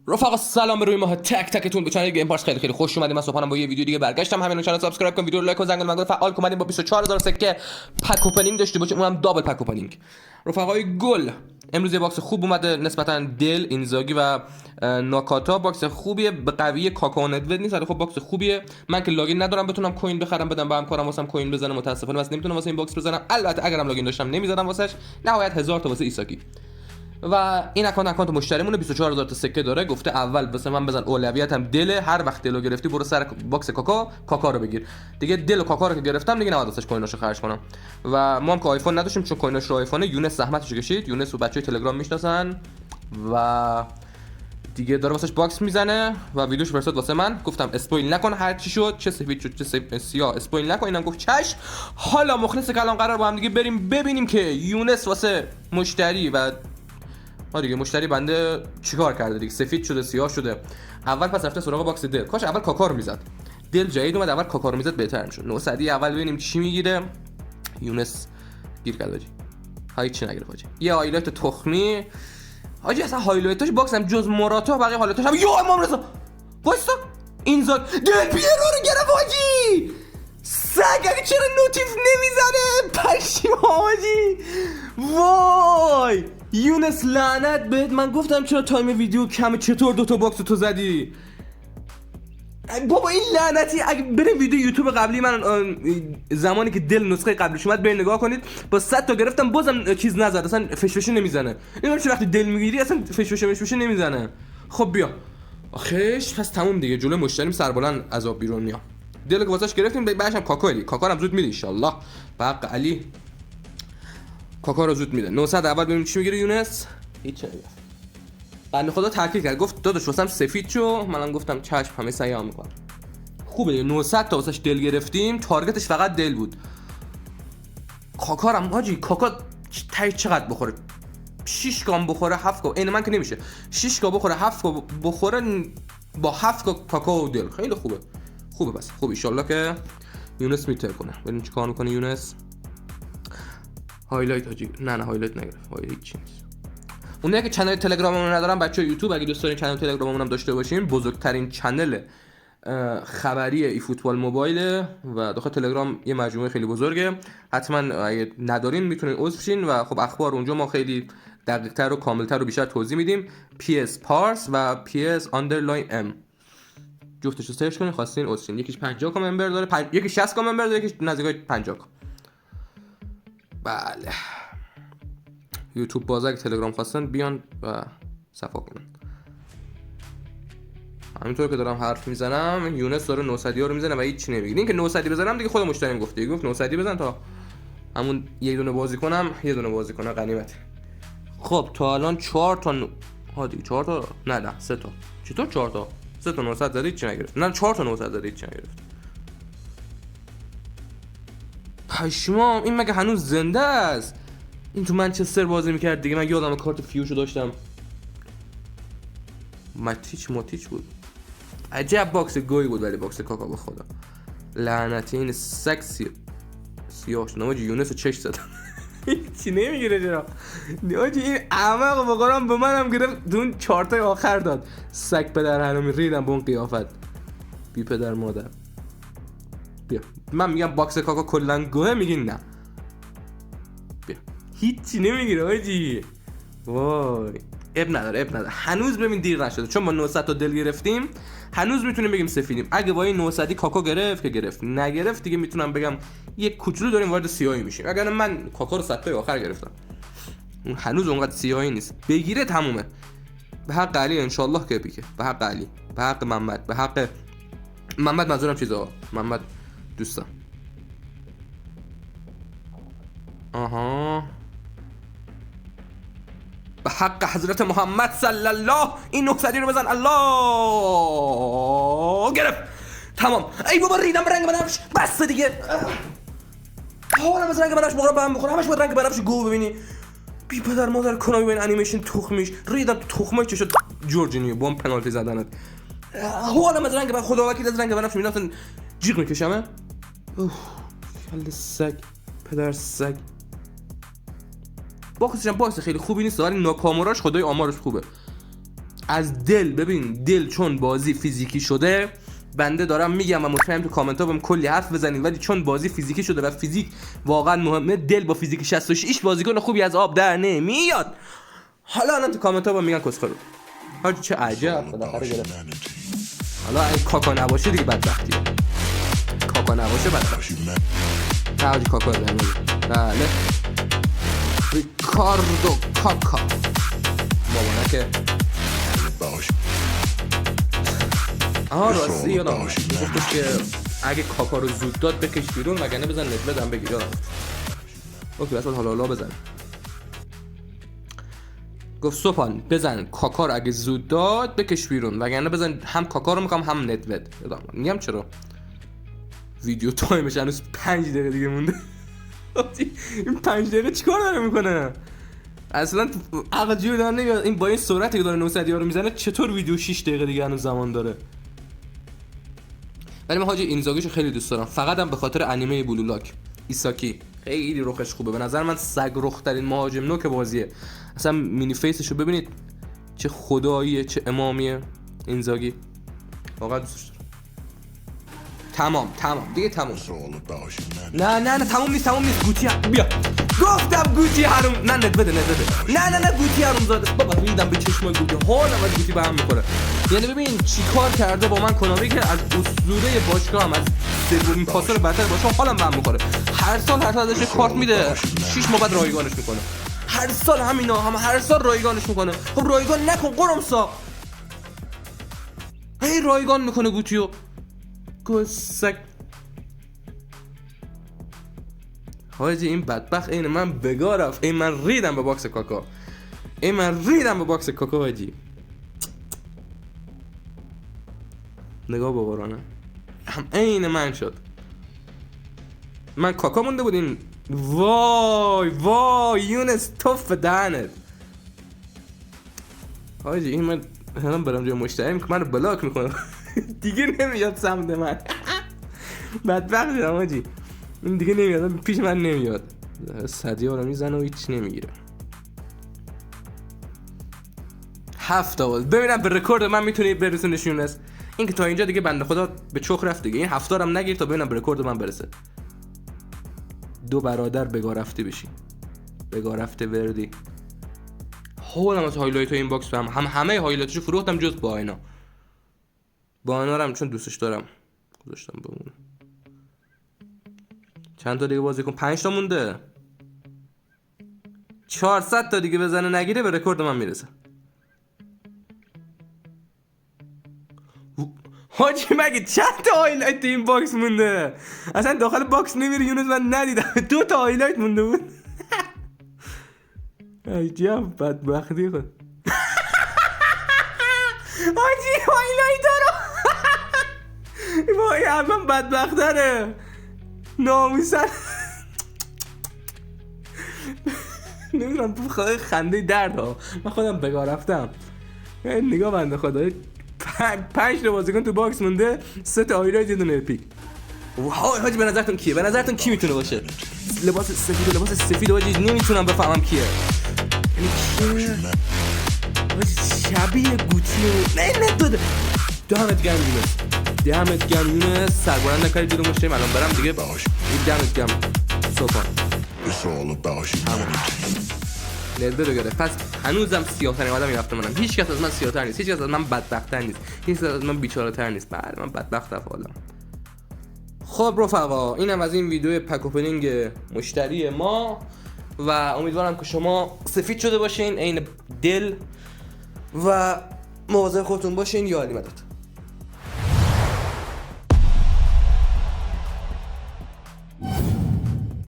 رفقا سلام به روی ماه تک تکتون به چنل گیم پارس خیلی خوش اومدید. من صبحانم با یه ویدیو دیگه برگشتم. همین چنل سابسکرایب کن، ویدیو رو لایک و زنگوله منگول فعال کن. با 24000 سکه پک اوپنینگ داشته باشیم، اونم دابل پک اوپنینگ. رفقای گل امروز یه باکس خوب اومده نسبتا دل اینزاگی و ناکاتا. باکس خوبیه، به قوی کاکائو ندوید نیست، خب باکس خوبیه. من که لاگین ندارم بتونم کوین بخرم بدم با همکارم واسم کوین بزنم، متاسفانه واسه نمیتونم واسه این باکس بزنم. البته اگرم لاگین داشتم نمیزدم واسش، نهایت 1000 تا واسه ایساکی. و این اکانت مشتریمونه 24000 تا سکه داره. گفته اول واسه من بزن، اولویتم دله، هر وقت دلو گرفتی برو سر باکس کاکا رو بگیر. دیگه دل و کاکا رو که گرفتم دیگه نباید واسش کویناشو خرج کنم. و ما هم که آیفون نداشتیم چون کویناش رو آیفونه. یونس زحمتش کشید، یونس و بچهای تلگرام میشناسن و دیگه داره واسش باکس میزنه و ویدیوش فرستاد واسه من. گفتم اسپویل نکن، هر چی شد چه سفید شد چه سیاه اسپویل نکن. اینم گفت چش. حالا مخلص کلام قرار با هم دیگه بریم ببینیم که یونس واسه مشتری و دیگه مشتری بنده چیکار کرده دیگه. سفید شده سیاه شده. اول پس رفته سراغ باکس دل. کاش اول کاکا رو میزد. دل جدید اومد، اول کاکا رو میزد بهتر میشد. 900 اول ببینیم چی میگیره. یونس گیر کرد حاجی. هایی چی نگرفت حاجی. یه هایلایت تخمی حاجی. اصلا هایلایتش باکس هم جز موراتا بقیه هایلایتش هم یو امام رضا وایسا اینزا دل پیرو رو گرفت حاجی. سگ چرا نوتیف نمیزنه پشیم حاجی. وای یونس لعنت بهت. من گفتم چرا تایم ویدیو کمه، چطور دوتا باکس تو زدی بابا. این لعنتی اگه بریم ویدیو یوتیوب قبلی من زمانی که دل نسخه قبلیش اومد بریم نگاه کنید، با 100 تا گرفتم بازم چیز نزد، اصلا فشفشه نمیزنه. این چه وقتی دل میگیری اصلا فشفشه نمیزنه. خب بیا آخیش پس تموم دیگه. جلوی مشتریم سربلند عذاب بیرون میام. دل که واسش گرفتیم بعدش هم کاکا هم زود میده ان شاء الله. حق علی کاکا رو زود میده. 900 اول ببینیم چی میگیره یونس. هیچ نمیگه. بنده خدا تاکید کرد، گفت داداش واسم سفید شو. منم گفتم چشم، همه سعیام میکنم. خوبه دیگه 900 تا واسش دل گرفتیم. تارگتش فقط دل بود. کاکا هم حاجی کاکا تای چقدر بخوره؟ 6 گام بخوره 7 گام. این من که نمیشه. 6 گام بخوره 7 گام بخوره با 7 کاکا و دل خیلی خوبه. بس خوب ان شاء الله که یونس میتونه کنه. ببینیم چیکار میکنه یونس. هایلایت حاجی نه هایلایت نگرفت. هایلایت چی نیست. اونایی که کانال تلگراممون ندارن بچه‌ها یوتیوب اگه دوست دارین کانال تلگراممون هم داشته باشین، بزرگترین کانال خبری ای فوتبال موبایل و داخل تلگرام یه مجموعه خیلی بزرگه. حتما اگه ندارین میتونین عضو شین و خب اخبار اونجا ما خیلی دقیق‌تر و کامل‌تر و بیشتر توضیح میدیم. PS پارس و PS_M جفتش رو سرچ کنین خواستین عضو شین. یکیش 50 کا ممبر داره، یکی 60 کا ممبر داره، یکی نزدیک 50 کا. بله یوتیوب بازار تلگرام خواستن بیان و صفا کنن. همینطور که دارم حرف میزنم یونس داره 900 رو میزنه و هیچ نمیگه. این که 900 بزنم دیگه خود مشتریم گفت 900 بزن تا همون یه دونه بازی کنم غنیمت. خب تا الان 4 تا دیگه 4 تا نه 3 تا. چطور 4 تا 3 تا 900 زدید چی نگرفت؟ نه 4 تا 900 زدید چی نگرفت؟ پشمام این مگه هنوز زنده است؟ این تو منچستر بازی میکرد دیگه. من یادم کارت فیوشو داشتم. ماتیچ بود. عجب باکس گوی بود ولی باکس کاکا به خدا لعنتی. این سکسی سیاه شد. نماجی یونس رو چش زدم. چی نمیگیره چرا؟ نماجی این احمق به قرآن به منم گرفت دون 4 تا آخر داد. سگ پدر هنومی ریدم به اون قیافت بی پدر مادر. بیا من میگم باکس کاکا کلن گوه، میگین نه. بیا هیچی نمیگیره حاجی. وای اب نداره. هنوز ببین دیر نشده چون ما 900 تا دل گرفتیم. هنوز میتونیم بگیم سفیدیم. اگه با این 900 کاکا گرفت که گرفت، نگرفت دیگه میتونم بگم یک کوچولو داریم وارد سیاهی میشیم. اگر من کاکا رو 100 تا آخر گرفتم، هنوز اونقدر سیاهی نیست. بگیره تمومه. به حق علی ان شاء الله که پیکه. به حق علی، به حق محمد، به حق محمد منظورم چیزا محمد دوستم. آها به حق حضرت محمد صلی الله این 900 رو بزن. الله گرفت تمام. ای بابا ریدم رنگ بنفش بس دیگه. حالا از رنگ بنفش بخورم به هم بخورم. همش باید رنگ بنفش گو ببینی. بی پدر مادر کنامی با این انیمیشن تخمیش ریدم تو تخمای چشات جورجینیو با پنالتی زدنت. حالا از رنگ بنفش خدا وکیل از رنگ بنفش میرفتن جیغ میکشمه. کل سگ پدر سگ. باکسش هم باکس خیلی خوبی نیست ولی ناکاموراش خدای آمارش خوبه. از دل ببین، دل چون بازی فیزیکی شده، بنده دارم میگم و مطمئنم تو کامنت ها بهم کلی حرف بزنید، ولی چون بازی فیزیکی شده و فیزیک واقعا مهمه، دل با فیزیک 66 بازیکن خوبی از آب در نمیاد. حالا الان تو کامنت ها بهم میگن کسخلو. حاجی چه عجب بالاخره گرفت. حالا این کاکا نباشه دیگه بدبختیه. کاکا نباشه بدبختی. نه حاجی کاکا نمیاد. بله. ریکاردو کاکا. بابا که راستی یادم گفتش که اگه کاکا رو زود داد بکش بیرون وگرنه بزن نت بدم بگیر. یادم اوکی بس حالا بزن. گفت سوپان بزن کاکا رو اگه زود داد بکش بیرون وگرنه بزن هم کاکا رو میخوام هم نت بد. یادم میگم چرا ویدیو تایمش هنوز 5 دقیقه دیگه مونده. این 5 دقیقه چیکار داره میکنه اصلا؟ عقل جور دارم نمیاد این با این سرعتی که داره 900 یارو میزنه چطور ویدیو 6 دقیقه دیگه هنوز زمان داره. ولی من حاجی اینزاگیشو خیلی دوست دارم، فقط هم به خاطر انیمه بلولاک. ایساکی خیلی رخش خوبه، به نظر من سگ رخ ترین مهاجم نوک بازیه. اصلا مینی فیسشو ببینید چه خداییه، چه امامیه اینزاگی، واقعا دوستش دارم. تمام دیگه تمام. نه تمام نیست گوتی بیا گفتم گوتی حروم. نه نت بده نه گوتی حروم زاده. بابا ریدم به چشمای گوتی، حالم از گوتی به هم میخوره. یعنی ببین چیکار کرده با من کنامی که از اسطوره باشگاه هم از سومین پاسور برتر باشه حالم به هم میخوره. هر سال ازش کارت میده 6 ماه بعد رایگانش میکنه. هر سال همینا هر سال رایگانش میکنه. خب رایگان نکن قرمسا. هی رایگان میکنه گوتیو گسک. حاجی این بدبخت این من بگاه رفت. این من ریدم به باکس کاکا. حاجی نگاه بابارانه هم این من شد. من کاکا مونده بود این. وای یونس توف دهنت. حاجی این من الان برم جای مشتری که منو بلاک میکنه. دیگه نمیاد سمت من. بدبخت شدم حاجی. این دیگه نمیاد پیش من نمیاد. صدیه رو میزنه و هیچ نمیگیره. 7 آواز ببینم به رکورد من میتونی برسونش یونس. این که تا اینجا دیگه بنده خدا به چخ رفت دیگه. این 7 هم نگیر تا ببینم به رکورد من برسه. 2 برادر بگاه رفته بشین. بگاه رفته وردی. حالم از هایلایت این باکس همه هایلایتشو فروختم جز با اینا رو هم چون دوستش دارم گذاشتم بمونه. چند تا دیگه بازی کن. 5 تا مونده. 400 تا دیگه بزنه نگیره به رکورد من میرسه. حاجی مگه چند تا هایلایت این باکس مونده؟ اصلا داخل باکس نمیره یونس من ندیدم. 2 تا هایلایت مونده بود. عجب بدبختی خود. حاجی هایلایت رو وای همون بدبختره ناموسن. نمیدونم تو خدای خنده درد ها. من خودم بگاه رفتم. نگاه بنده خدای 5 تا بازیکن تو باکس مونده 3 تا هایلایت یه دونه اپیک. حاجی به نظرتون کیه؟ به نظرتون کی میتونه باشه؟ لباس سفید حاجی نمیتونم بفهمم کیه. یعنی کیه؟ شبیه گوتیو نه داده. دمت گرم یونس سربلند نکردی جلو مشتریم. الان برم دیگه باش. دمت گرم سوپان. نزده رو گرفت. پس هنوزم سیاه ترین آدمی رفته منم. هیچ کس از من سیاه تر نیست. هیچ کس از من بدبخت تر نیست. هیچ کس از من بیچاره تر نیست. بله من بدبخت افعالم. خب رفقا اینم از این ویدیو پک اوپنینگ مشتری ما و امیدوارم که شما سفید شده باشین عین دل و مواظب خودتون باشین. یا علی مدد.